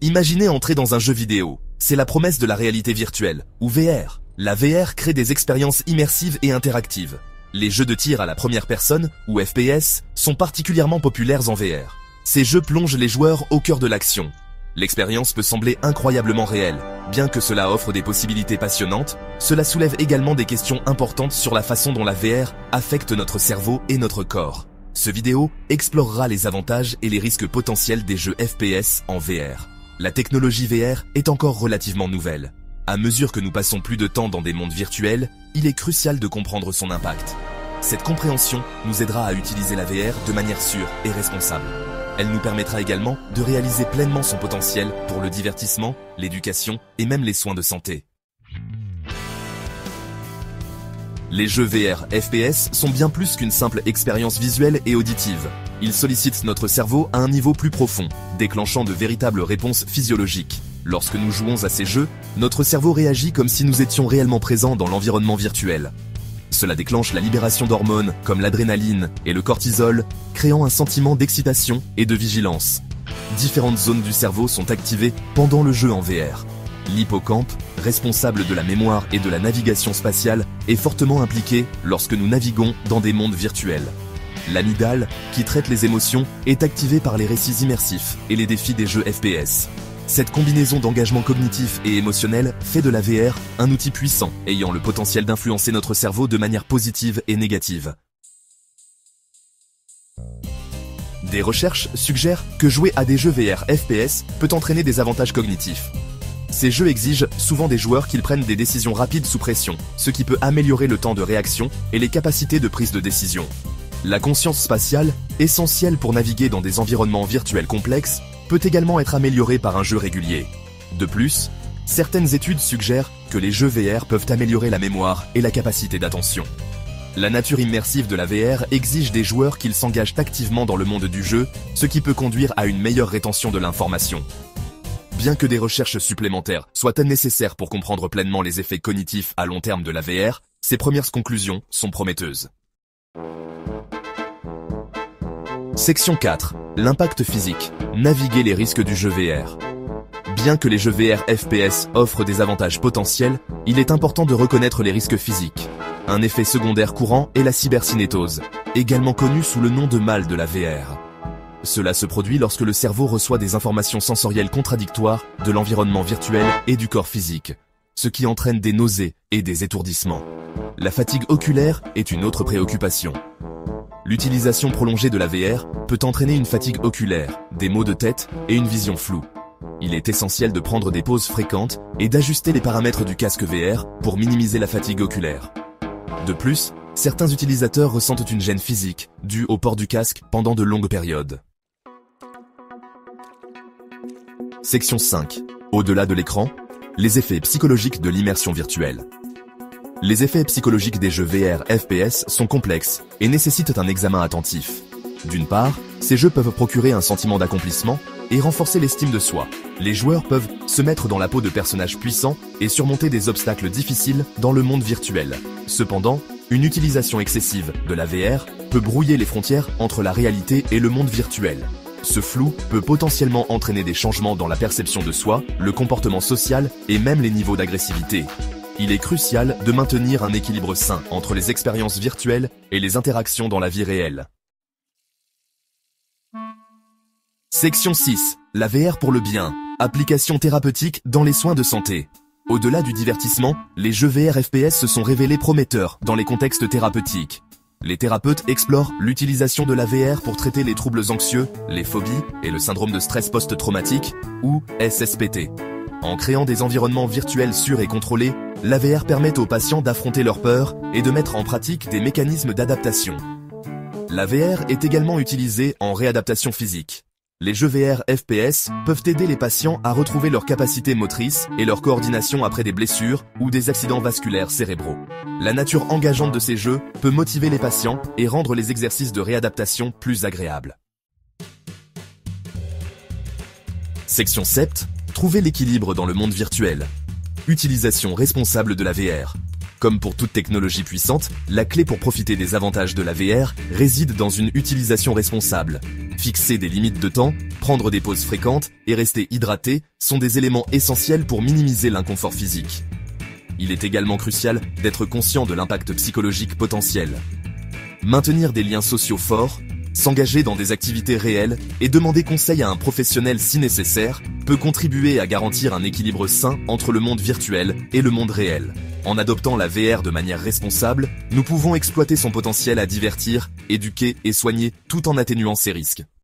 Imaginez entrer dans un jeu vidéo. C'est la promesse de la réalité virtuelle, ou VR. La VR crée des expériences immersives et interactives. Les jeux de tir à la première personne, ou FPS, sont particulièrement populaires en VR. Ces jeux plongent les joueurs au cœur de l'action. L'expérience peut sembler incroyablement réelle. Bien que cela offre des possibilités passionnantes, cela soulève également des questions importantes sur la façon dont la VR affecte notre cerveau et notre corps. Ce vidéo explorera les avantages et les risques potentiels des jeux FPS en VR. La technologie VR est encore relativement nouvelle. À mesure que nous passons plus de temps dans des mondes virtuels, il est crucial de comprendre son impact. Cette compréhension nous aidera à utiliser la VR de manière sûre et responsable. Elle nous permettra également de réaliser pleinement son potentiel pour le divertissement, l'éducation et même les soins de santé. Les jeux VR FPS sont bien plus qu'une simple expérience visuelle et auditive. Ils sollicitent notre cerveau à un niveau plus profond, déclenchant de véritables réponses physiologiques. Lorsque nous jouons à ces jeux, notre cerveau réagit comme si nous étions réellement présents dans l'environnement virtuel. Cela déclenche la libération d'hormones comme l'adrénaline et le cortisol, créant un sentiment d'excitation et de vigilance. Différentes zones du cerveau sont activées pendant le jeu en VR. L'hippocampe, responsable de la mémoire et de la navigation spatiale, est fortement impliqué lorsque nous naviguons dans des mondes virtuels. L'amygdale, qui traite les émotions, est activée par les récits immersifs et les défis des jeux FPS. Cette combinaison d'engagement cognitif et émotionnel fait de la VR un outil puissant, ayant le potentiel d'influencer notre cerveau de manière positive et négative. Des recherches suggèrent que jouer à des jeux VR FPS peut entraîner des avantages cognitifs. Ces jeux exigent souvent des joueurs qu'ils prennent des décisions rapides sous pression, ce qui peut améliorer le temps de réaction et les capacités de prise de décision. La conscience spatiale, essentielle pour naviguer dans des environnements virtuels complexes, peut également être améliorée par un jeu régulier. De plus, certaines études suggèrent que les jeux VR peuvent améliorer la mémoire et la capacité d'attention. La nature immersive de la VR exige des joueurs qu'ils s'engagent activement dans le monde du jeu, ce qui peut conduire à une meilleure rétention de l'information. Bien que des recherches supplémentaires soient nécessaires pour comprendre pleinement les effets cognitifs à long terme de la VR, ces premières conclusions sont prometteuses. Section 4. L'impact physique. Naviguer les risques du jeu VR. Bien que les jeux VR FPS offrent des avantages potentiels, il est important de reconnaître les risques physiques. Un effet secondaire courant est la cybercinétose, également connue sous le nom de mal de la VR. Cela se produit lorsque le cerveau reçoit des informations sensorielles contradictoires de l'environnement virtuel et du corps physique, ce qui entraîne des nausées et des étourdissements. La fatigue oculaire est une autre préoccupation. L'utilisation prolongée de la VR peut entraîner une fatigue oculaire, des maux de tête et une vision floue. Il est essentiel de prendre des pauses fréquentes et d'ajuster les paramètres du casque VR pour minimiser la fatigue oculaire. De plus, certains utilisateurs ressentent une gêne physique due au port du casque pendant de longues périodes. Section 5. Au-delà de l'écran, les effets psychologiques de l'immersion virtuelle. Les effets psychologiques des jeux VR FPS sont complexes et nécessitent un examen attentif. D'une part, ces jeux peuvent procurer un sentiment d'accomplissement et renforcer l'estime de soi. Les joueurs peuvent se mettre dans la peau de personnages puissants et surmonter des obstacles difficiles dans le monde virtuel. Cependant, une utilisation excessive de la VR peut brouiller les frontières entre la réalité et le monde virtuel. Ce flou peut potentiellement entraîner des changements dans la perception de soi, le comportement social et même les niveaux d'agressivité. Il est crucial de maintenir un équilibre sain entre les expériences virtuelles et les interactions dans la vie réelle. Section 6. La VR pour le bien. Application thérapeutique dans les soins de santé. Au-delà du divertissement, les jeux VR FPS se sont révélés prometteurs dans les contextes thérapeutiques. Les thérapeutes explorent l'utilisation de la VR pour traiter les troubles anxieux, les phobies et le syndrome de stress post-traumatique, ou SSPT. En créant des environnements virtuels sûrs et contrôlés, la VR permet aux patients d'affronter leurs peurs et de mettre en pratique des mécanismes d'adaptation. La VR est également utilisée en réadaptation physique. Les jeux VR FPS peuvent aider les patients à retrouver leur capacité motrice et leur coordination après des blessures ou des accidents vasculaires cérébraux. La nature engageante de ces jeux peut motiver les patients et rendre les exercices de réadaptation plus agréables. Section 7. Trouver l'équilibre dans le monde virtuel. Utilisation responsable de la VR. Comme pour toute technologie puissante, la clé pour profiter des avantages de la VR réside dans une utilisation responsable. Fixer des limites de temps, prendre des pauses fréquentes et rester hydraté sont des éléments essentiels pour minimiser l'inconfort physique. Il est également crucial d'être conscient de l'impact psychologique potentiel. Maintenir des liens sociaux forts, s'engager dans des activités réelles et demander conseil à un professionnel si nécessaire peut contribuer à garantir un équilibre sain entre le monde virtuel et le monde réel. En adoptant la VR de manière responsable, nous pouvons exploiter son potentiel à divertir, éduquer et soigner tout en atténuant ses risques.